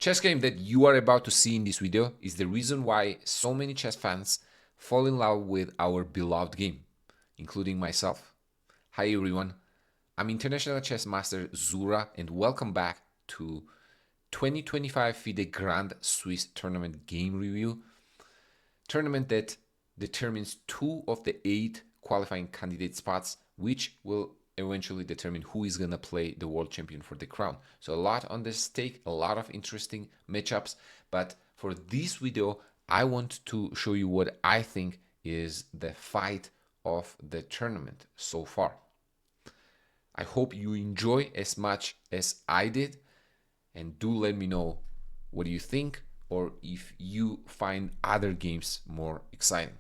chess game that you are about to see in this video is the reason why so many chess fans fall in love with our beloved game, including myself. Hi everyone, I'm International Chess Master Zura and welcome back to 2025 FIDE Grand Swiss Tournament game review. Tournament that determines 2 of the 8 qualifying candidate spots, which will eventually determine who is going to play the world champion for the crown. So a lot on the stake, a lot of interesting matchups, but for this video I want to show you what I think is the fight of the tournament so far. I hope you enjoy as much as I did, and do let me know what you think or if you find other games more exciting.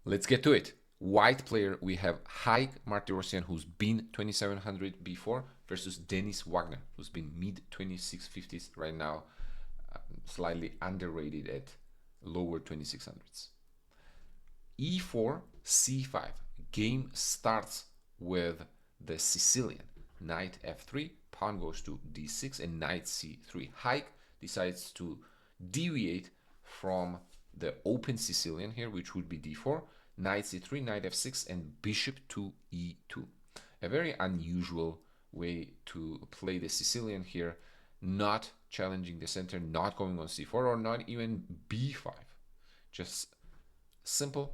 Let's get to it. White player, we have Haik Martirosyan, who's been 2700 before, versus Denis Wagner, who's been mid 2650s right now, slightly underrated at lower 2600s. E4, C5. Game starts with the Sicilian. Knight F3, pawn goes to D6, and Knight C3. Haik decides to deviate from the open Sicilian here, which would be D4. Knight C3, Knight F6, and Bishop to E2. A very unusual way to play the Sicilian here, not challenging the center, not going on C4, or not even B5. Just simple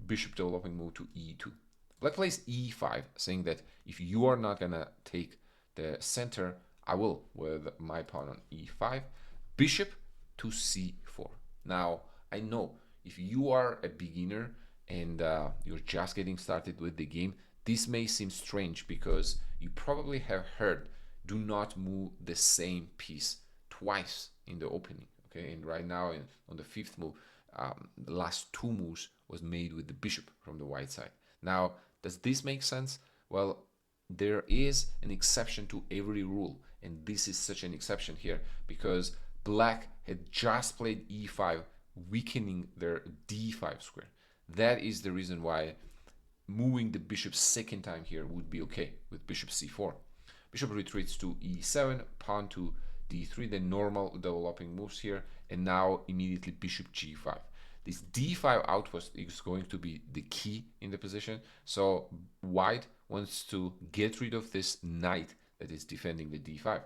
bishop developing move to E2. Black plays E5, saying that if you are not gonna take the center, I will with my pawn on E5. Bishop to C4. Now, I know if you are a beginner and you're just getting started with the game, this may seem strange because you probably have heard do not move the same piece twice in the opening. Okay, and right now on the 5th move, the last 2 moves was made with the bishop from the white side. Now, does this make sense? Well, there is an exception to every rule, and this is such an exception here because black had just played E5, weakening their D5 square. That is the reason why moving the bishop second time here would be okay with bishop C4. Bishop retreats to E7, pawn to D3, the normal developing moves here, and now immediately bishop G5. This D5 outpost is going to be the key in the position. So white wants to get rid of this knight that is defending the D5.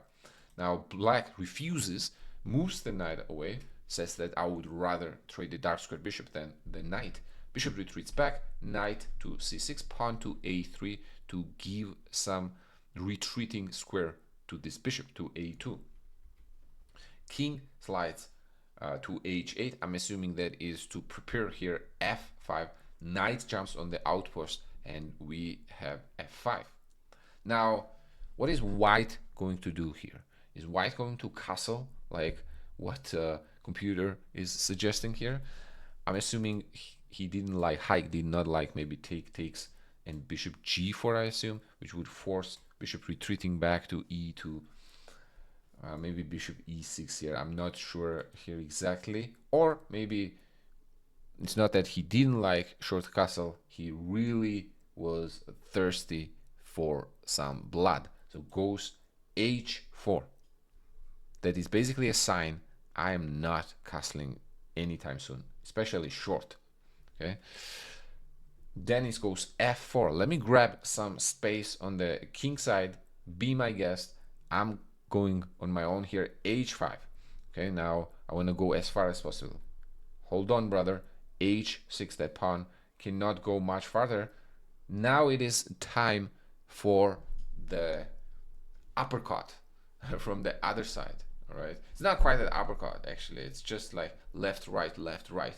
Now black refuses, moves the knight away, says that I would rather trade the dark square bishop than the knight. Bishop retreats back, knight to C6, pawn to A3 to give some retreating square to this bishop to A2. King slides to H8. I'm assuming that is to prepare here F5. Knight jumps on the outpost and we have F5. Now, what is white going to do here? Is white going to castle like what computer is suggesting here? I'm assuming he didn't like, Haik did not like maybe takes and bishop G4, I assume, which would force bishop retreating back to E2. Maybe bishop E6 here. I'm not sure here exactly. Or maybe it's not that he didn't like short castle. He really was thirsty for some blood. So goes H4. That is basically a sign I am not castling anytime soon, especially short. Okay. Denis goes F4. Let me grab some space on the king side. Be my guest. I'm going on my own here. H5. Okay, now I want to go as far as possible. Hold on, brother. H6, that pawn cannot go much farther. Now it is time for the uppercut from the other side. All right, it's not quite an uppercut actually. It's just like left, right,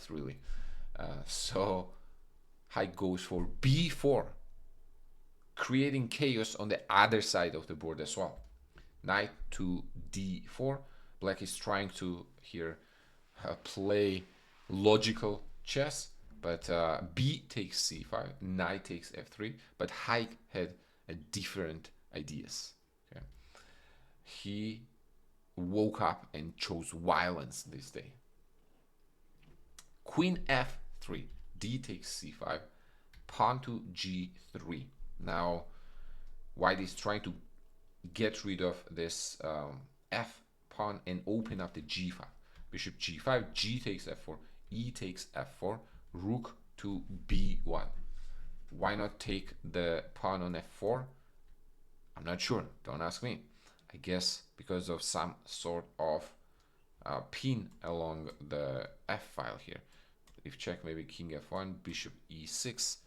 really. So Haik goes for B4, creating chaos on the other side of the board as well. Knight to D4. Black is trying to here play logical chess, but B takes C5, Knight takes F3, but Haik had a different ideas. Okay? He woke up and chose violence this day. Queen F3, D takes C5, pawn to G3. Now white is trying to get rid of this f pawn and open up the g5. Bishop g5, g takes f4, e takes f4, rook to b1. Why not take the pawn on f4? I'm not sure, don't ask me. I guess because of some sort of pin along the f file here. If check, maybe king f1, bishop e6.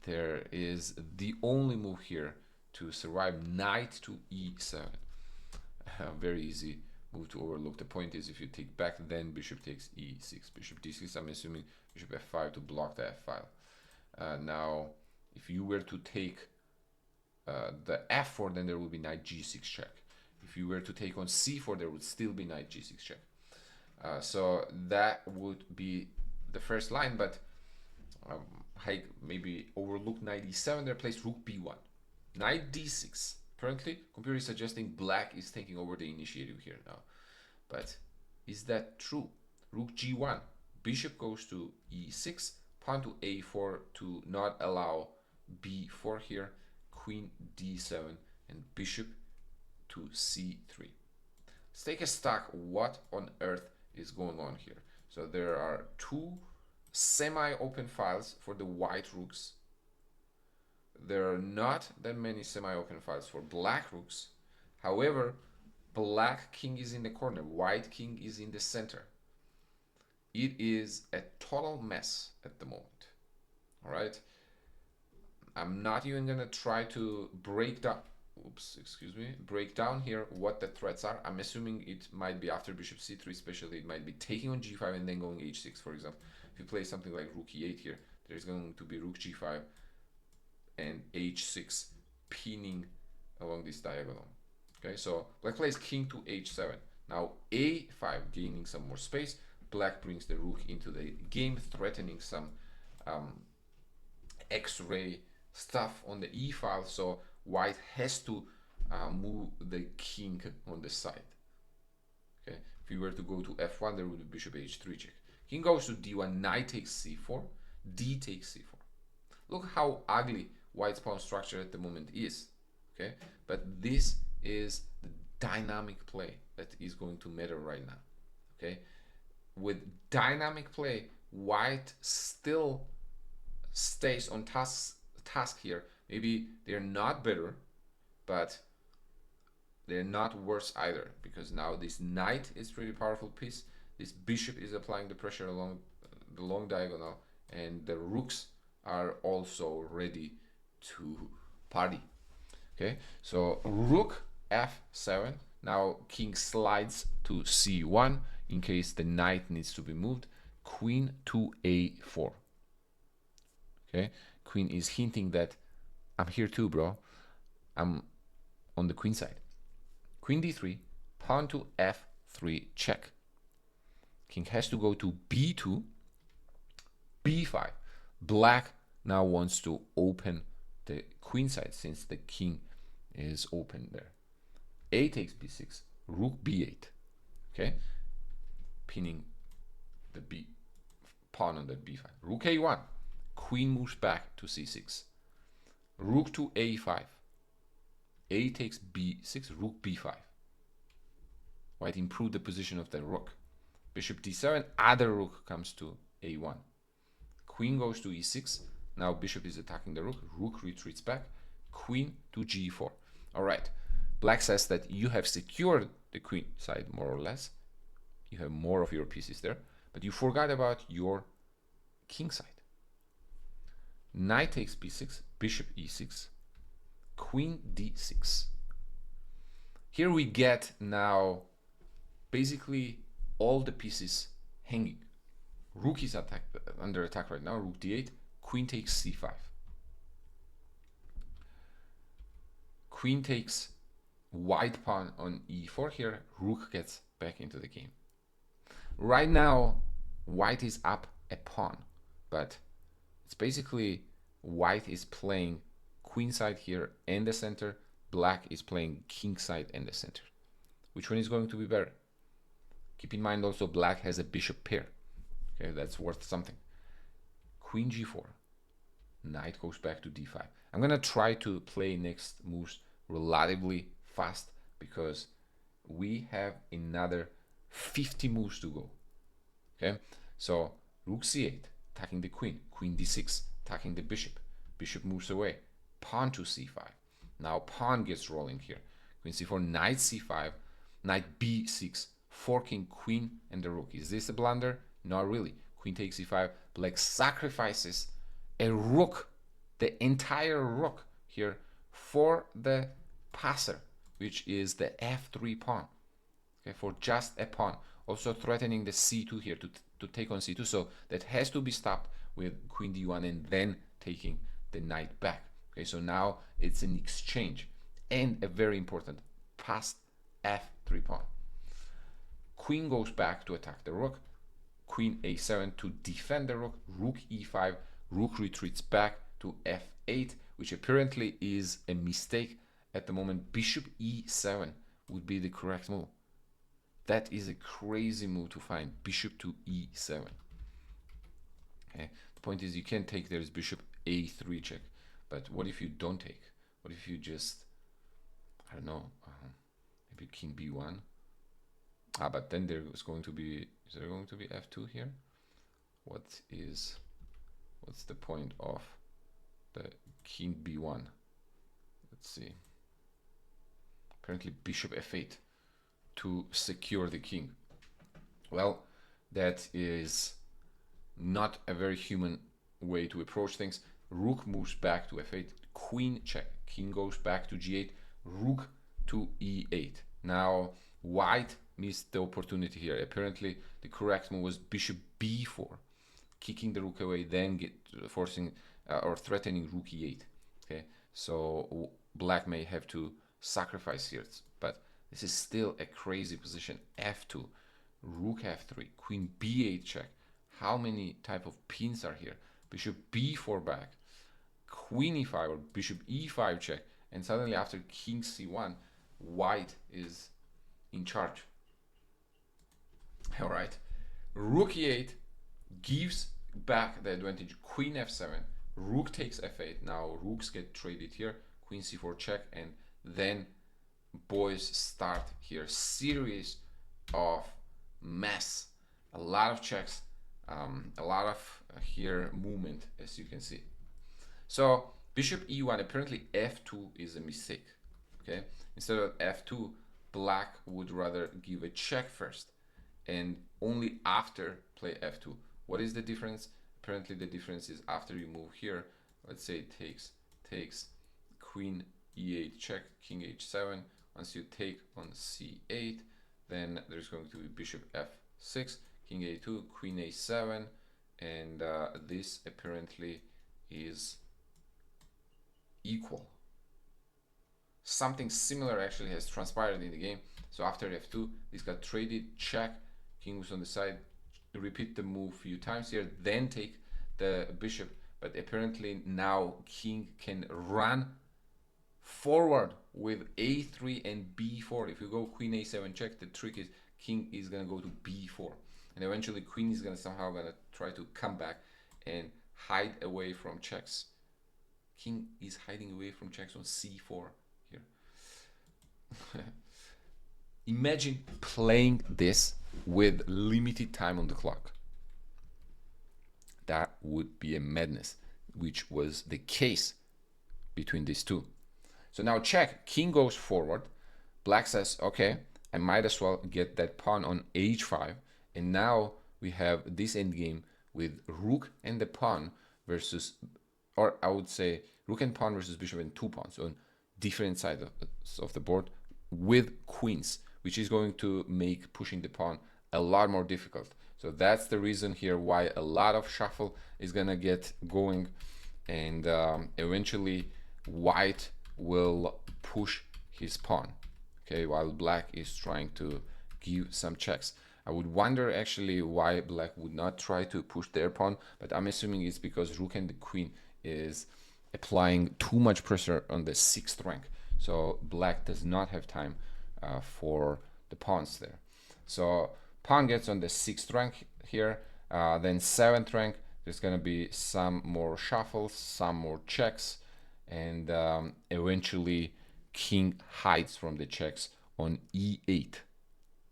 There is the only move here to survive, knight to e7. Very easy move to overlook. The point is, if you take back, then bishop takes e6, bishop d6. I'm assuming bishop f5 to block the f file. Now, if you were to take the f4, then there would be knight g6 check. If you were to take on c4, there would still be knight g6 check. So that would be the first line, but Haik maybe overlook knight e7 there, plays rook b1. Knight d6. Apparently, computer is suggesting black is taking over the initiative here now. But is that true? Rook g1. Bishop goes to e6. Pawn to a4 to not allow b4 here. Queen d7 and bishop to c3. Let's take a stock. What on earth is going on here? So there are two semi-open files for the white rooks. There are not that many semi-open files for black rooks. However, black king is in the corner, white king is in the center. It is a total mess at the moment. All right. I'm not even gonna try to break down. Break down here what the threats are. I'm assuming it might be after bishop c3, especially it might be taking on g5 and then going h6, for example. If you play something like rook e8 here, there's going to be rook g5 and h6 pinning along this diagonal. Okay, so black plays king to h7. Now a5 gaining some more space. Black brings the rook into the game, threatening some x-ray stuff on the e file. So white has to move the king on the side. Okay, if you were to go to f1, there would be bishop h3 check. King goes to d1, knight takes c4, d takes c4. Look how ugly white's pawn structure at the moment is. Okay, but this is the dynamic play that is going to matter right now. Okay, with dynamic play, white still stays on task here. Maybe they're not better, but they're not worse either, because now this knight is pretty powerful piece. This bishop is applying the pressure along the long diagonal, and the rooks are also ready to party. Okay, so rook f7. Now king slides to c1 in case the knight needs to be moved. Queen to a4. Okay, queen is hinting that I'm here too, bro. I'm on the queen side. Queen d3, pawn to f3 check. King has to go to b2, b5. Black now wants to open the queen side since the king is open there. A takes b6, rook b8. Okay, pinning the b pawn on that b5. Rook a1, queen moves back to c6. Rook to a5. A takes b6, rook b5. White improved the position of the rook. Bishop d7, other rook comes to a1. Queen goes to e6. Now bishop is attacking the rook. Rook retreats back. Queen to g4. All right. Black says that you have secured the queen side more or less. You have more of your pieces there, but you forgot about your king side. Knight takes b6, bishop e6, queen d6. Here we get now basically all the pieces hanging. Rook is under attack right now. Rook d8, queen takes c5. Queen takes white pawn on e4 here. Rook gets back into the game. Right now, white is up a pawn, but it's basically white is playing queen side here in the center. Black is playing king side in the center. Which one is going to be better? Keep in mind also black has a bishop pair. Okay, that's worth something. Queen g4. Knight goes back to d5. I'm gonna try to play next moves relatively fast because we have another 50 moves to go. Okay, so rook c8, attacking the queen, queen d6, attacking the bishop, bishop moves away, pawn to c5. Now pawn gets rolling here, queen c4, knight c5, knight b6, forking queen and the rook. Is this a blunder? Not really. Queen takes c5, black sacrifices a rook, the entire rook here, for the passer, which is the f3 pawn. Okay, for just a pawn, also threatening the c2 here to take on c2, so that has to be stopped with queen d1 and then taking the knight back. Okay, so now it's an exchange and a very important passed f3 pawn. Queen goes back to attack the rook, queen a7 to defend the rook, rook e5, rook retreats back to f8, which apparently is a mistake at the moment. Bishop e7 would be the correct move. That is a crazy move to find, bishop to e7. Okay, the point is you can't take there's bishop a3 check, but what if you don't take? What if you just, I don't know, maybe king b1? But then there is going to be, is there going to be f2 here? What's the point of the king b1? Let's see. Apparently bishop f8 to secure the king. Well, that is not a very human way to approach things. Rook moves back to f8, queen check, king goes back to g8, rook to e8. Now white missed the opportunity here. Apparently the correct move was bishop b4, kicking the rook away, then forcing or threatening rook e8. Okay, so black may have to sacrifice here, but this is still a crazy position. f2, rook f3, queen b8 check. How many type of pins are here? Bishop b4 back, queen e5 or bishop e5 check, and suddenly after king c1, white is in charge. All right, rook e8 gives back the advantage. Queen f7, rook takes f8. Now rooks get traded here. Queen c4 check, and then boys start here. Series of mess, a lot of checks, a lot of here movement, as you can see. So bishop e1, apparently f2 is a mistake. Okay, instead of f2, black would rather give a check first and only after play f2. What is the difference? Apparently the difference is after you move here, let's say it takes queen e8 check, king h7. Once you take on c8, then there's going to be bishop f6, king a2, queen a7, and this apparently is equal. Something similar actually has transpired in the game. So after f2, this got traded, check, king was on the side, repeat the move a few times here, then take the bishop, but apparently now king can run forward with a3 and b4. If you go queen a7 check, the trick is king is gonna go to b4, and eventually queen is gonna somehow try to come back and hide away from checks. King is hiding away from checks on c4 here. Imagine playing this with limited time on the clock. That would be a madness, which was the case between these two. So now check, king goes forward, black says, okay, I might as well get that pawn on h5, and now we have this endgame with rook and the pawn versus, or I would say rook and pawn versus bishop and two pawns on different sides of the board with queens, which is going to make pushing the pawn a lot more difficult. So that's the reason here why a lot of shuffle is gonna get going, and eventually white will push his pawn, okay, while black is trying to give some checks. I would wonder actually why black would not try to push their pawn, but I'm assuming it's because rook and the queen is applying too much pressure on the 6th rank, so black does not have time for the pawns there. So pawn gets on the 6th rank here, then 7th rank, there's gonna be some more shuffles, some more checks, and eventually king hides from the checks on e8.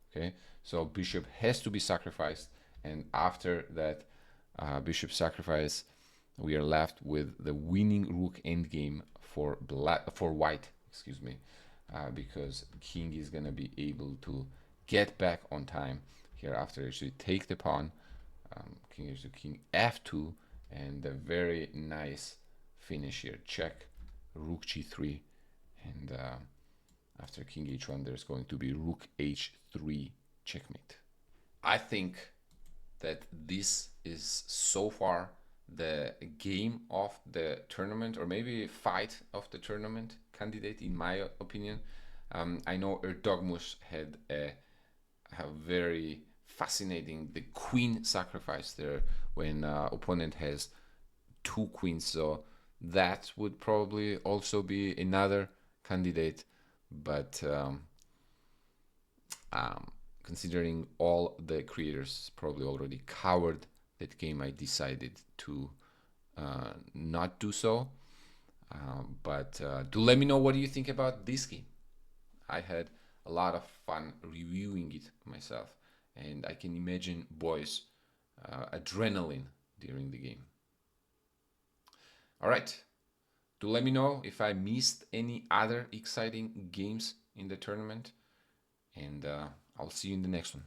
Okay, so bishop has to be sacrificed, and after that bishop sacrifice, we are left with the winning rook endgame for white, excuse me, because king is gonna be able to get back on time here after actually take the pawn. King h2, king f2, and a very nice finish here. Check, rook g3, and after king h1, there's going to be rook h3 checkmate. I think that this is so far the game of the tournament, or maybe fight of the tournament candidate, in my opinion. I know Erdogmus had a very fascinating, the queen sacrifice there when opponent has two queens, so that would probably also be another candidate, but considering all the creators probably already covered that game, I decided to not do so. But do let me know what do you think about this game. I had a lot of fun reviewing it myself, and I can imagine boys' adrenaline during the game. All right, do let me know if I missed any other exciting games in the tournament, and I'll see you in the next one.